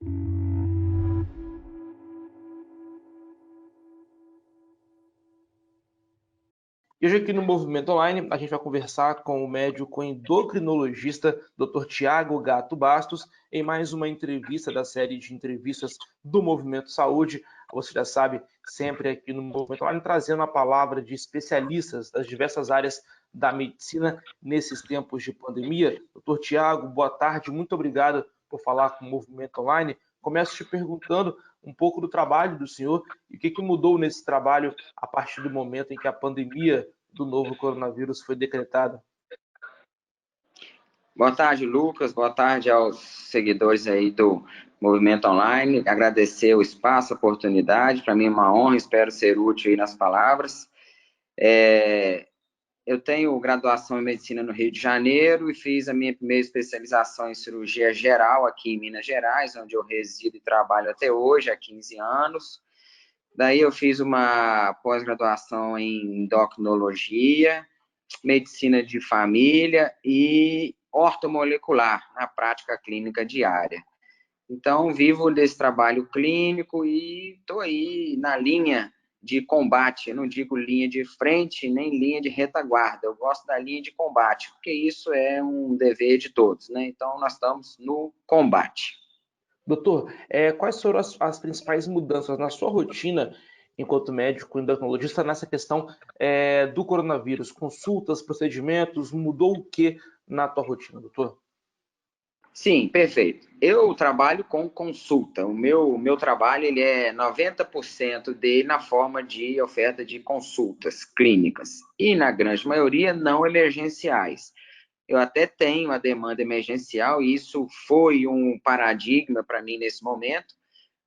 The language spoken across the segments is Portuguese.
E hoje aqui no Movimento Online, a gente vai conversar com o médico endocrinologista Dr. Tiago Gatto Bastos, em mais uma entrevista da série de entrevistas do Movimento Saúde. Você já sabe, sempre aqui no Movimento Online, trazendo a palavra de especialistas das diversas áreas da medicina nesses tempos de pandemia. Dr. Tiago, boa tarde, muito obrigado por falar com o Movimento Online. Começo te perguntando um pouco do trabalho do senhor e o que mudou nesse trabalho a partir do momento em que a pandemia do novo coronavírus foi decretada. Boa tarde, Lucas. Boa tarde aos seguidores aí do Movimento Online. Agradecer o espaço, a oportunidade. Para mim é uma honra, espero ser útil aí nas palavras. Eu tenho graduação em medicina no Rio de Janeiro e fiz a minha primeira especialização em cirurgia geral aqui em Minas Gerais, onde eu resido e trabalho até hoje, há 15 anos. Daí eu fiz uma pós-graduação em endocrinologia, medicina de família e ortomolecular na prática clínica diária. Então, vivo desse trabalho clínico e estou aí na linha de combate. Eu não digo linha de frente, nem linha de retaguarda. Eu gosto da linha de combate, porque isso é um dever de todos, né? Então, nós estamos no combate. Doutor, quais foram as principais mudanças na sua rotina enquanto médico endocrinologista nessa questão do coronavírus? Consultas, procedimentos, mudou o que na tua rotina, doutor? Sim, perfeito. Eu trabalho com consulta. O meu trabalho ele é 90% dele na forma de oferta de consultas clínicas e, na grande maioria, não emergenciais. Eu até tenho a demanda emergencial e isso foi um paradigma para mim nesse momento,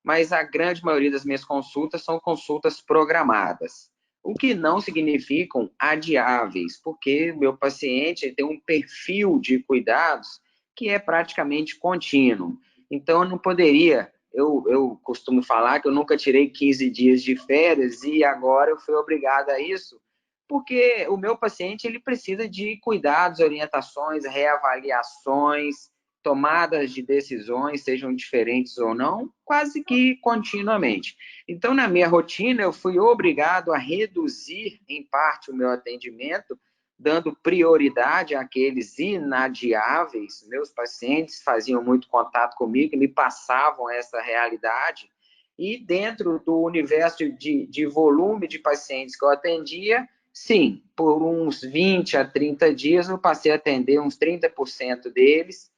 mas a grande maioria das minhas consultas são consultas programadas, o que não significam adiáveis, porque o meu paciente tem um perfil de cuidados que é praticamente contínuo. Então, eu não poderia, eu costumo falar que eu nunca tirei 15 dias de férias e agora eu fui obrigado a isso, porque o meu paciente ele precisa de cuidados, orientações, reavaliações, tomadas de decisões, sejam diferentes ou não, quase que continuamente. Então, na minha rotina, eu fui obrigado a reduzir, em parte, o meu atendimento, dando prioridade àqueles inadiáveis. Meus pacientes faziam muito contato comigo, me passavam essa realidade, e dentro do universo de volume de pacientes que eu atendia, sim, por uns 20 a 30 dias, eu passei a atender uns 30% deles,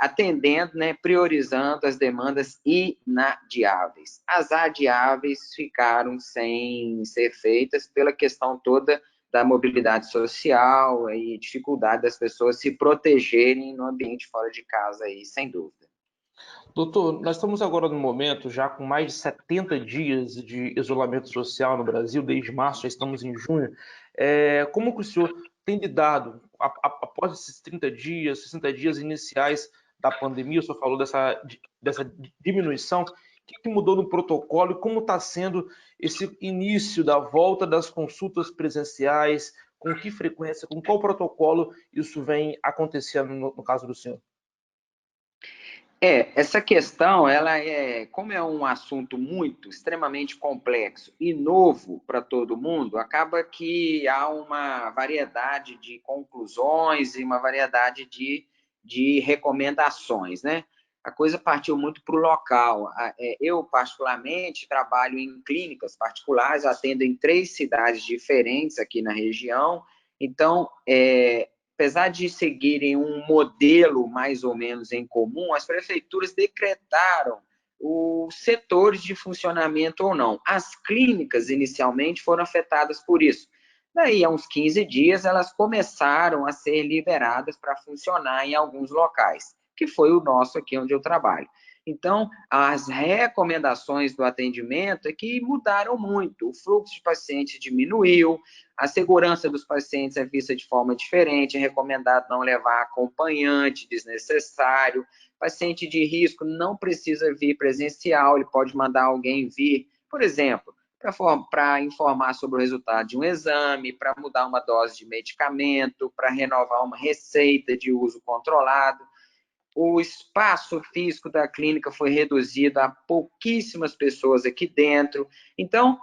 atendendo, né, priorizando as demandas inadiáveis. As adiáveis ficaram sem ser feitas pela questão toda da mobilidade social e dificuldade das pessoas se protegerem no ambiente fora de casa, aí, sem dúvida. Doutor, nós estamos agora no momento já com mais de 70 dias de isolamento social no Brasil, desde março, já estamos em junho. Como que o senhor tem lidado após esses 30 dias, 60 dias iniciais da pandemia? O senhor falou dessa diminuição. O que mudou no protocolo e como está sendo esse início da volta das consultas presenciais? Com que frequência, com qual protocolo isso vem acontecendo no caso do senhor? Essa questão, como é um assunto extremamente complexo e novo para todo mundo, acaba que há uma variedade de conclusões e uma variedade de recomendações, né? A coisa partiu muito para o local. Eu, particularmente, trabalho em clínicas particulares, atendo em 3 cidades diferentes aqui na região, então, apesar de seguirem um modelo mais ou menos em comum, as prefeituras decretaram os setores de funcionamento ou não. As clínicas, inicialmente, foram afetadas por isso. Daí, há uns 15 dias, elas começaram a ser liberadas para funcionar em alguns locais, que foi o nosso aqui onde eu trabalho. Então, as recomendações do atendimento é que mudaram muito. O fluxo de pacientes diminuiu, a segurança dos pacientes é vista de forma diferente, é recomendado não levar acompanhante desnecessário, paciente de risco não precisa vir presencial, ele pode mandar alguém vir, por exemplo, para informar sobre o resultado de um exame, para mudar uma dose de medicamento, para renovar uma receita de uso controlado. o espaço físico da clínica foi reduzido a pouquíssimas pessoas aqui dentro. Então,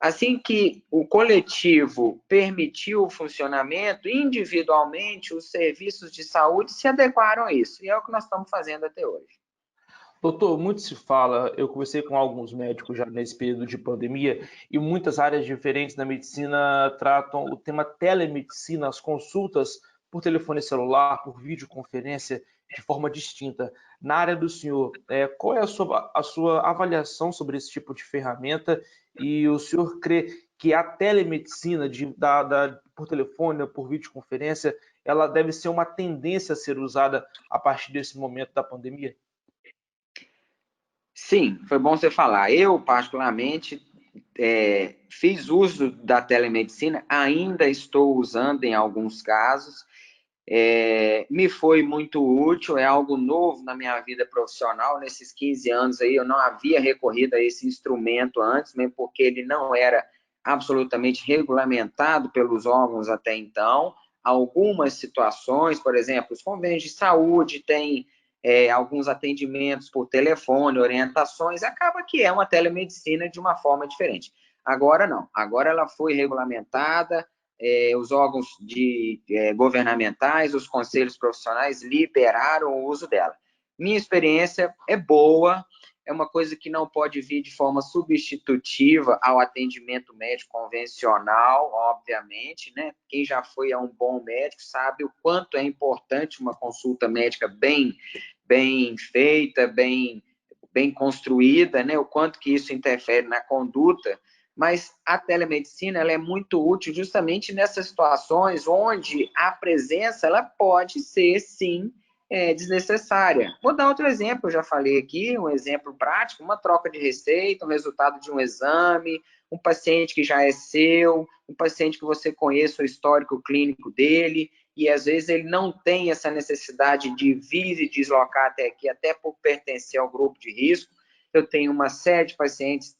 assim que o coletivo permitiu o funcionamento, individualmente, os serviços de saúde se adequaram a isso. E é o que nós estamos fazendo até hoje. Doutor, muito se fala, eu conversei com alguns médicos já nesse período de pandemia e muitas áreas diferentes da medicina tratam o tema telemedicina, as consultas por telefone celular, por videoconferência, de forma distinta. Na área do senhor, qual é a sua avaliação sobre esse tipo de ferramenta e o senhor crê que a telemedicina por telefone ou por videoconferência, ela deve ser uma tendência a ser usada a partir desse momento da pandemia? Sim, foi bom você falar. Eu, particularmente, fiz uso da telemedicina, ainda estou usando em alguns casos. Me foi muito útil, é algo novo na minha vida profissional. Nesses 15 anos aí, eu não havia recorrido a esse instrumento antes, mesmo porque ele não era absolutamente regulamentado pelos órgãos até então. Algumas situações, por exemplo, os convênios de saúde têm alguns atendimentos por telefone, orientações, acaba que é uma telemedicina de uma forma diferente. Agora não, agora ela foi regulamentada, os órgãos governamentais, os conselhos profissionais liberaram o uso dela. Minha experiência é boa, é uma coisa que não pode vir de forma substitutiva ao atendimento médico convencional, obviamente, né? Quem já foi a um bom médico sabe o quanto é importante uma consulta médica bem feita, bem construída, né? O quanto que isso interfere na conduta, mas a telemedicina ela é muito útil justamente nessas situações onde a presença ela pode ser, sim, desnecessária. Vou dar outro exemplo, eu já falei aqui, um exemplo prático, uma troca de receita, um resultado de um exame, um paciente que já é seu, um paciente que você conhece o histórico clínico dele, e às vezes ele não tem essa necessidade de vir e deslocar até aqui, até por pertencer ao grupo de risco. Eu tenho uma série de pacientes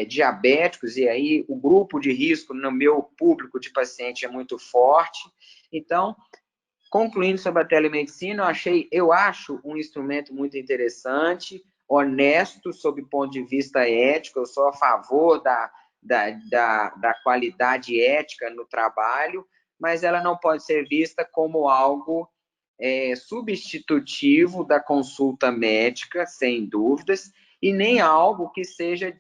diabéticos, e aí o grupo de risco no meu público de paciente é muito forte. Então, concluindo sobre a telemedicina, eu acho um instrumento muito interessante, honesto sob o ponto de vista ético, eu sou a favor da qualidade ética no trabalho, mas ela não pode ser vista como algo substitutivo da consulta médica, sem dúvidas, e nem algo que seja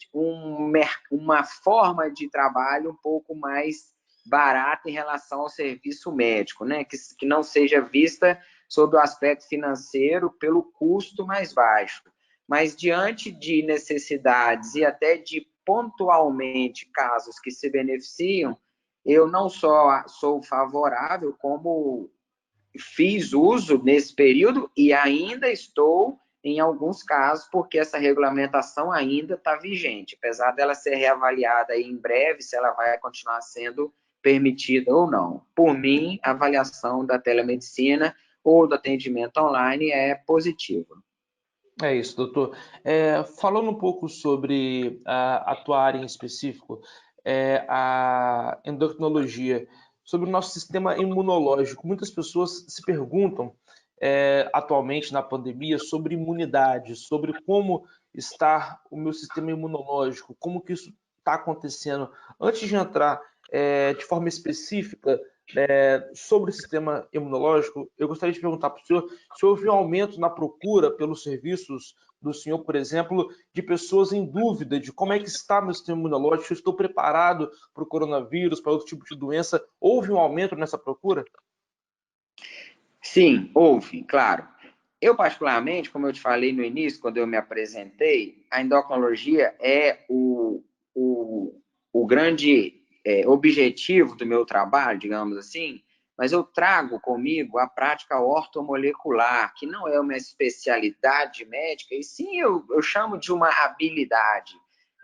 uma forma de trabalho um pouco mais barata em relação ao serviço médico, né? Que não seja vista sob o aspecto financeiro pelo custo mais baixo. Mas diante de necessidades e até de pontualmente casos que se beneficiam, eu não só sou favorável, como fiz uso nesse período e ainda estou em alguns casos, porque essa regulamentação ainda está vigente, apesar dela ser reavaliada aí em breve, se ela vai continuar sendo permitida ou não. Por mim, a avaliação da telemedicina ou do atendimento online é positiva. É isso, doutor. Falando um pouco sobre a tua área em específico, a endocrinologia, sobre o nosso sistema imunológico. Muitas pessoas se perguntam, atualmente na pandemia, sobre imunidade, sobre como está o meu sistema imunológico, como que isso está acontecendo. Antes de entrar de forma específica sobre o sistema imunológico, eu gostaria de perguntar para o senhor se houve um aumento na procura pelos serviços do senhor, por exemplo, de pessoas em dúvida de como é que está meu sistema imunológico, se eu estou preparado para o coronavírus, para outro tipo de doença. Houve um aumento nessa procura? Sim, houve, claro. Eu, particularmente, como eu te falei no início, quando eu me apresentei, a endocrinologia é o grande objetivo do meu trabalho, digamos assim, mas eu trago comigo a prática ortomolecular, que não é uma especialidade médica, e sim eu chamo de uma habilidade.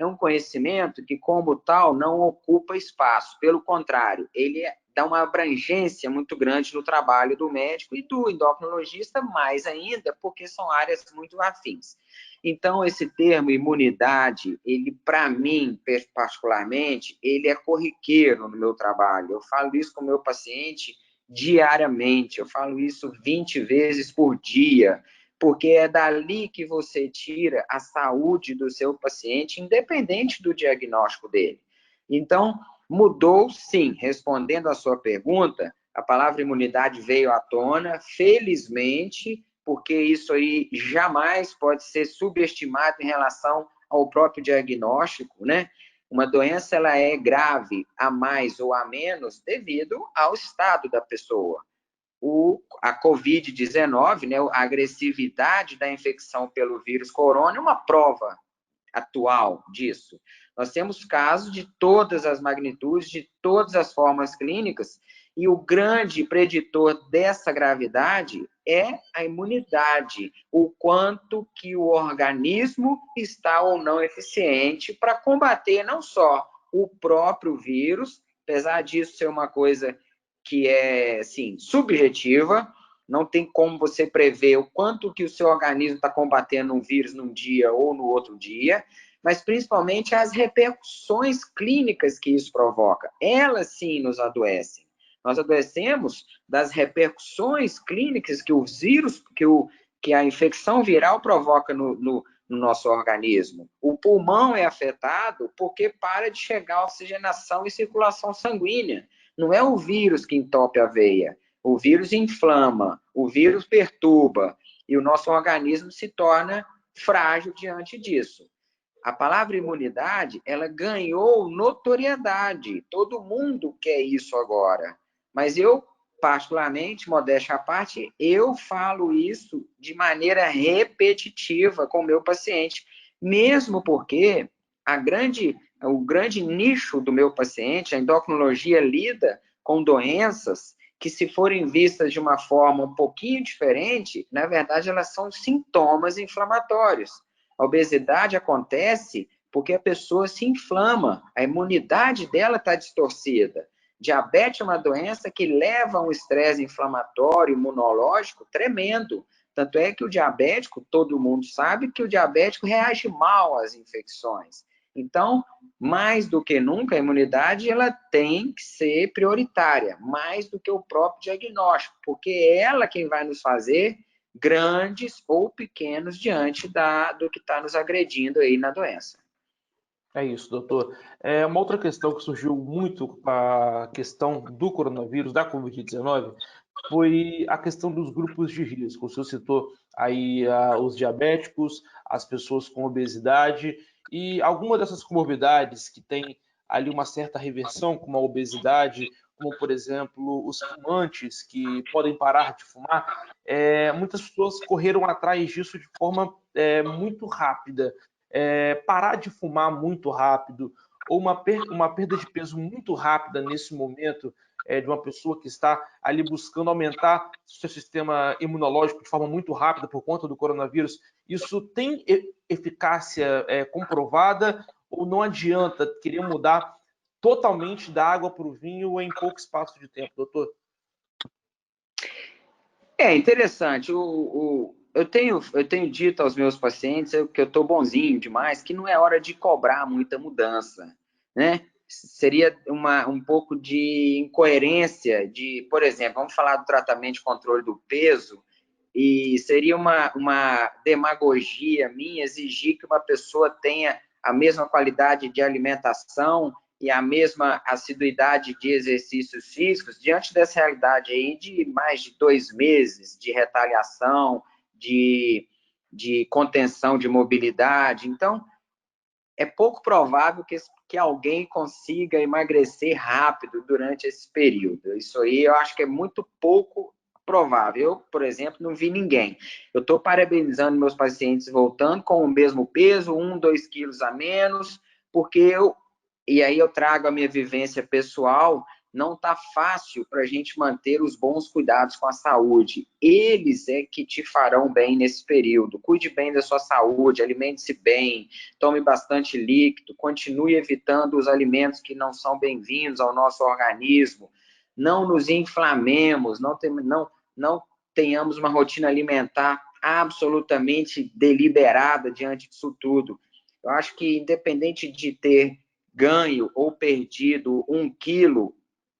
É um conhecimento que, como tal, não ocupa espaço, pelo contrário, ele dá uma abrangência muito grande no trabalho do médico e do endocrinologista, mais ainda, porque são áreas muito afins. Então, esse termo imunidade, ele, para mim, particularmente, ele é corriqueiro no meu trabalho. Eu falo isso com o meu paciente diariamente, eu falo isso 20 vezes por dia, porque é dali que você tira a saúde do seu paciente, independente do diagnóstico dele. Então, mudou sim, respondendo à sua pergunta, a palavra imunidade veio à tona, felizmente, porque isso aí jamais pode ser subestimado em relação ao próprio diagnóstico, né? Uma doença, ela é grave a mais ou a menos devido ao estado da pessoa. A Covid-19, né, a agressividade da infecção pelo vírus corona é uma prova atual disso. Nós temos casos de todas as magnitudes, de todas as formas clínicas, e o grande preditor dessa gravidade é a imunidade, o quanto que o organismo está ou não eficiente para combater não só o próprio vírus, apesar disso ser uma coisa que é, assim, subjetiva, não tem como você prever o quanto que o seu organismo está combatendo um vírus num dia ou no outro dia, mas principalmente as repercussões clínicas que isso provoca. Elas sim nos adoecem. Nós adoecemos das repercussões clínicas que os vírus, que a infecção viral provoca no nosso organismo. O pulmão é afetado porque para de chegar oxigenação e circulação sanguínea. Não é o vírus que entope a veia. O vírus inflama, o vírus perturba, e o nosso organismo se torna frágil diante disso. A palavra imunidade, ela ganhou notoriedade. Todo mundo quer isso agora. Mas eu, particularmente, modéstia à parte, eu falo isso de maneira repetitiva com o meu paciente, mesmo porque o grande nicho do meu paciente, a endocrinologia, lida com doenças que, se forem vistas de uma forma um pouquinho diferente, na verdade, elas são sintomas inflamatórios. A obesidade acontece porque a pessoa se inflama, a imunidade dela está distorcida. Diabetes é uma doença que leva a um estresse inflamatório, imunológico tremendo. Tanto é que o diabético, todo mundo sabe que o diabético reage mal às infecções. Então, mais do que nunca, a imunidade ela tem que ser prioritária, mais do que o próprio diagnóstico, porque é ela quem vai nos fazer grandes ou pequenos diante do que está nos agredindo aí na doença. É isso, doutor. Uma outra questão que surgiu muito com a questão do coronavírus, da Covid-19, foi a questão dos grupos de risco. O senhor citou aí os diabéticos, as pessoas com obesidade e algumas dessas comorbidades que têm ali uma certa reversão, como a obesidade, como, por exemplo, os fumantes que podem parar de fumar. Muitas pessoas correram atrás disso de forma muito rápida. Parar de fumar muito rápido ou uma perda de peso muito rápida nesse momento de uma pessoa que está ali buscando aumentar seu sistema imunológico de forma muito rápida por conta do coronavírus, isso tem eficácia comprovada ou não adianta querer mudar totalmente da água para o vinho em pouco espaço de tempo, doutor? É interessante. Eu tenho dito aos meus pacientes que eu estou bonzinho demais, que não é hora de cobrar muita mudança, né? Seria um pouco de incoerência por exemplo, vamos falar do tratamento de controle do peso, e seria uma demagogia minha exigir que uma pessoa tenha a mesma qualidade de alimentação e a mesma assiduidade de exercícios físicos diante dessa realidade aí de mais de 2 meses de retaliação, de contenção de mobilidade. Então, é pouco provável que alguém consiga emagrecer rápido durante esse período. Isso aí eu acho que é muito pouco provável. Eu, por exemplo, não vi ninguém. Eu estou parabenizando meus pacientes voltando com o mesmo peso, 1, 2 quilos a menos, porque e aí eu trago a minha vivência pessoal, não está fácil para a gente manter os bons cuidados com a saúde. Eles é que te farão bem nesse período. Cuide bem da sua saúde, alimente-se bem, tome bastante líquido, continue evitando os alimentos que não são bem-vindos ao nosso organismo, não nos inflamemos, não tenhamos uma rotina alimentar absolutamente deliberada diante disso tudo. Eu acho que, independente de ter ganho ou perdido 1 quilo,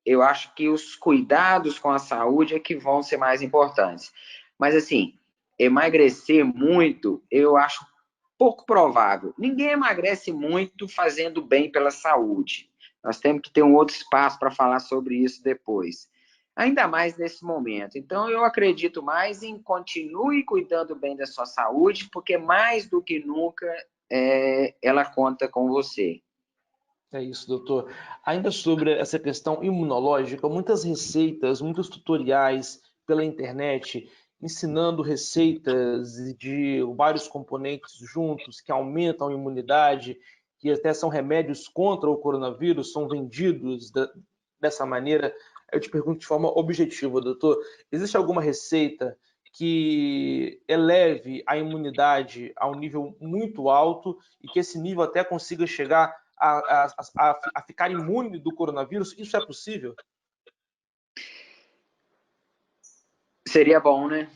eu acho que os cuidados com a saúde é que vão ser mais importantes. Mas, assim, emagrecer muito, eu acho pouco provável. Ninguém emagrece muito fazendo bem pela saúde. Nós temos que ter um outro espaço para falar sobre isso depois. Ainda mais nesse momento. Então, eu acredito mais em continue cuidando bem da sua saúde, porque mais do que nunca ela conta com você. É isso, doutor. Ainda sobre essa questão imunológica, muitas receitas, muitos tutoriais pela internet ensinando receitas de vários componentes juntos que aumentam a imunidade, que até são remédios contra o coronavírus, são vendidos dessa maneira. Eu te pergunto de forma objetiva, doutor, existe alguma receita que eleve a imunidade a um nível muito alto e que esse nível até consiga chegar a ficar imune do coronavírus? Isso é possível? Seria bom, né?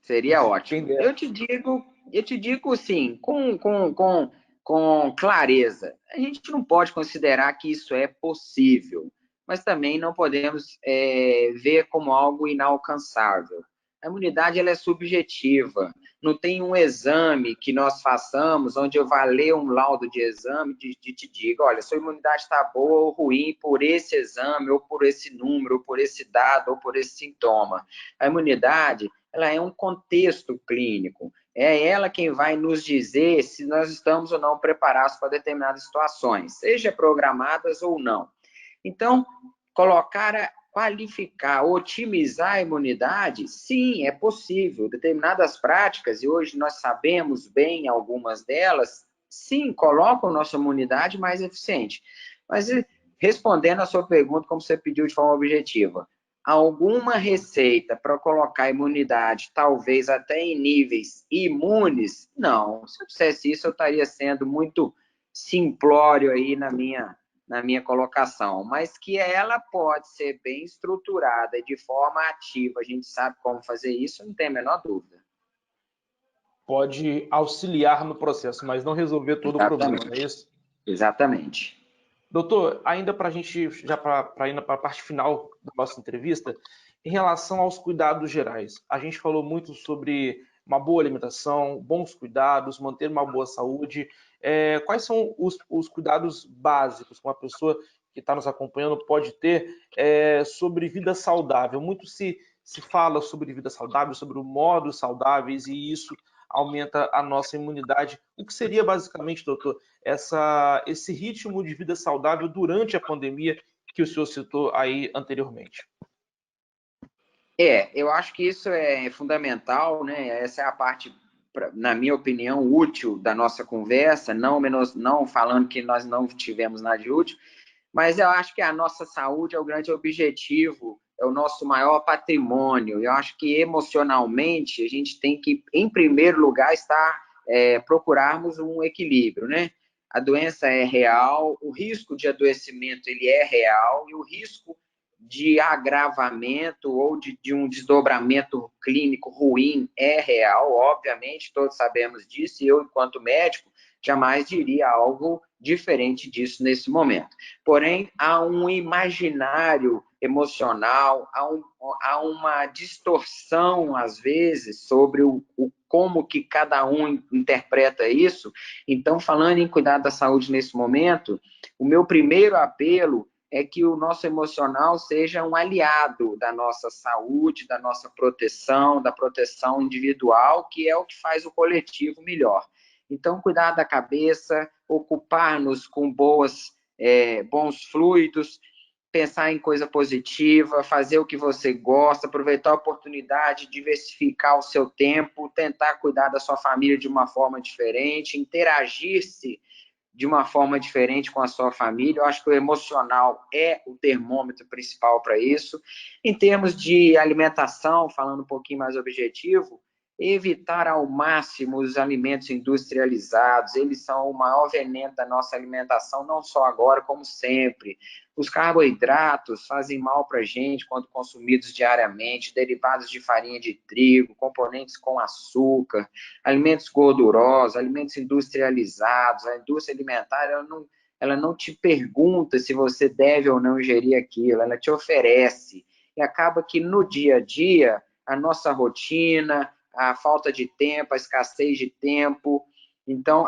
Seria Quem ótimo. dera. Eu te digo sim, com clareza. A gente não pode considerar que isso é possível, mas também não podemos ver como algo inalcançável. A imunidade ela é subjetiva. Não tem um exame que nós façamos onde eu vá ler um laudo de exame de te diga, olha, sua imunidade está boa ou ruim por esse exame, ou por esse número, ou por esse dado, ou por esse sintoma. A imunidade ela é um contexto clínico. É ela quem vai nos dizer se nós estamos ou não preparados para determinadas situações, seja programadas ou não. Então, qualificar, otimizar a imunidade, sim, é possível. Determinadas práticas, e hoje nós sabemos bem algumas delas, sim, colocam nossa imunidade mais eficiente. Mas respondendo a sua pergunta, como você pediu de forma objetiva, alguma receita para colocar a imunidade, talvez até em níveis imunes? Não. Se eu dissesse isso, eu estaria sendo muito simplório aí na minha colocação, mas que ela pode ser bem estruturada de forma ativa, a gente sabe como fazer isso, não tem a menor dúvida. Pode auxiliar no processo, mas não resolver todo o problema, não é Exatamente. isso? Exatamente. Doutor, ainda para a gente, já para ir para a parte final da nossa entrevista, em relação aos cuidados gerais, a gente falou muito sobre uma boa alimentação, bons cuidados, manter uma boa saúde. Quais são os cuidados básicos que uma pessoa que está nos acompanhando pode ter sobre vida saudável? Muito se fala sobre vida saudável, sobre o modos saudáveis, e isso aumenta a nossa imunidade. O que seria basicamente, doutor, esse ritmo de vida saudável durante a pandemia que o senhor citou aí anteriormente? Eu acho que isso é fundamental, né? Essa é a parte, na minha opinião, útil da nossa conversa, não falando que nós não tivemos nada de útil, mas eu acho que a nossa saúde é o grande objetivo, é o nosso maior patrimônio. Eu acho que emocionalmente a gente tem que, em primeiro lugar, procurarmos um equilíbrio, né? A doença é real, o risco de adoecimento ele é real e o risco de agravamento ou de um desdobramento clínico ruim é real, obviamente, todos sabemos disso, e eu, enquanto médico, jamais diria algo diferente disso nesse momento. Porém, há um imaginário emocional, há uma distorção, às vezes, sobre como que cada um interpreta isso. Então, falando em cuidar da saúde nesse momento, o meu primeiro apelo é que o nosso emocional seja um aliado da nossa saúde, da nossa proteção, da proteção individual, que é o que faz o coletivo melhor. Então, cuidar da cabeça, ocupar-nos com bons fluidos, pensar em coisa positiva, fazer o que você gosta, aproveitar a oportunidade, diversificar o seu tempo, tentar cuidar da sua família de uma forma diferente, interagir-se de uma forma diferente com a sua família. Eu acho que o emocional é o termômetro principal para isso. Em termos de alimentação, falando um pouquinho mais objetivo, evitar ao máximo os alimentos industrializados, eles são o maior veneno da nossa alimentação, não só agora, como sempre. Os carboidratos fazem mal para a gente quando consumidos diariamente, derivados de farinha de trigo, componentes com açúcar, alimentos gordurosos, alimentos industrializados. A indústria alimentar ela não te pergunta se você deve ou não ingerir aquilo, ela te oferece. E acaba que no dia a dia, a nossa rotina, a falta de tempo, a escassez de tempo. Então,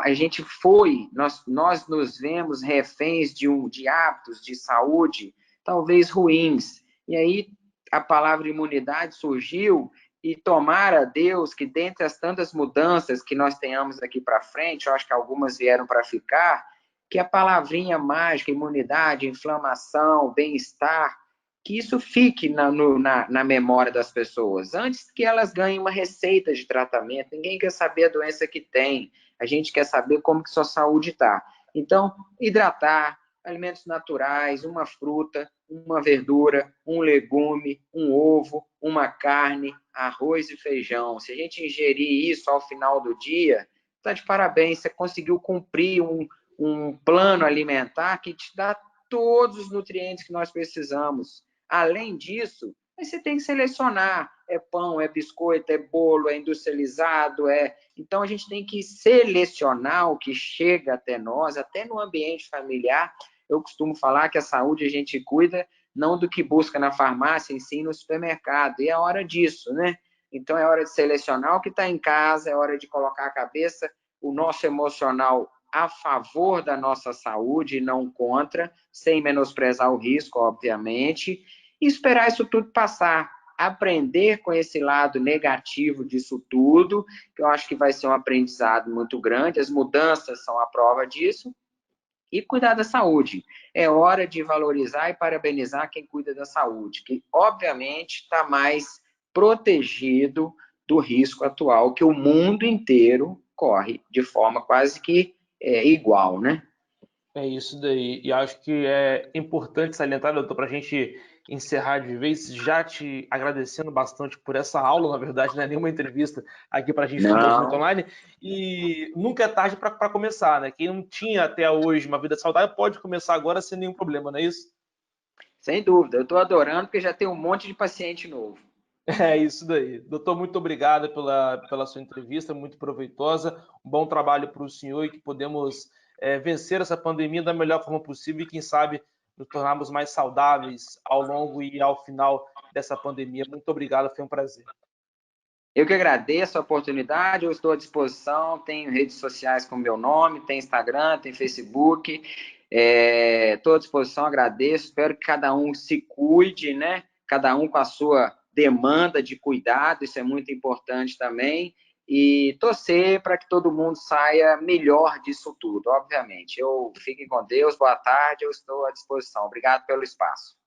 nós nos vemos reféns de hábitos de saúde, talvez ruins. E aí a palavra imunidade surgiu, e tomara a Deus que, dentre as tantas mudanças que nós tenhamos aqui para frente, eu acho que algumas vieram para ficar, que a palavrinha mágica, imunidade, inflamação, bem-estar, que isso fique na memória das pessoas, antes que elas ganhem uma receita de tratamento. Ninguém quer saber a doença que tem, a gente quer saber como que sua saúde está. Então, hidratar, alimentos naturais, uma fruta, uma verdura, um legume, um ovo, uma carne, arroz e feijão. Se a gente ingerir isso ao final do dia, está de parabéns, você conseguiu cumprir um plano alimentar que te dá todos os nutrientes que nós precisamos. Além disso, você tem que selecionar. É pão, é biscoito, é bolo, é industrializado, Então, a gente tem que selecionar o que chega até nós, até no ambiente familiar. Eu costumo falar que a saúde a gente cuida não do que busca na farmácia, e sim no supermercado. E é hora disso, né? Então, é hora de selecionar o que está em casa, é hora de colocar a cabeça, o nosso emocional a favor da nossa saúde e não contra, sem menosprezar o risco, obviamente, e esperar isso tudo passar. Aprender com esse lado negativo disso tudo, que eu acho que vai ser um aprendizado muito grande, as mudanças são a prova disso, e cuidar da saúde. É hora de valorizar e parabenizar quem cuida da saúde, que obviamente está mais protegido do risco atual que o mundo inteiro corre de forma quase que igual, né? É isso daí. E acho que é importante salientar, doutor, para a gente encerrar de vez, já te agradecendo bastante por essa aula, na verdade, não é nenhuma entrevista aqui para a gente do Movimento Não, Online. E nunca é tarde para começar, né? Quem não tinha até hoje uma vida saudável pode começar agora sem nenhum problema, não é isso? sem dúvida. Eu estou adorando porque já tem um monte de paciente novo. É isso daí. Doutor, muito obrigado pela sua entrevista, muito proveitosa. Um bom trabalho para o senhor e que podemos vencer essa pandemia da melhor forma possível e, quem sabe, nos tornarmos mais saudáveis ao longo e ao final dessa pandemia. Muito obrigado, foi um prazer. Eu que agradeço a oportunidade, eu estou à disposição, tenho redes sociais com meu nome, tem Instagram, tem Facebook, estou à disposição, agradeço, espero que cada um se cuide, né? Cada um com a sua demanda de cuidado, isso é muito importante também, e torcer para que todo mundo saia melhor disso tudo, obviamente. Fiquem com Deus, boa tarde, eu estou à disposição. Obrigado pelo espaço.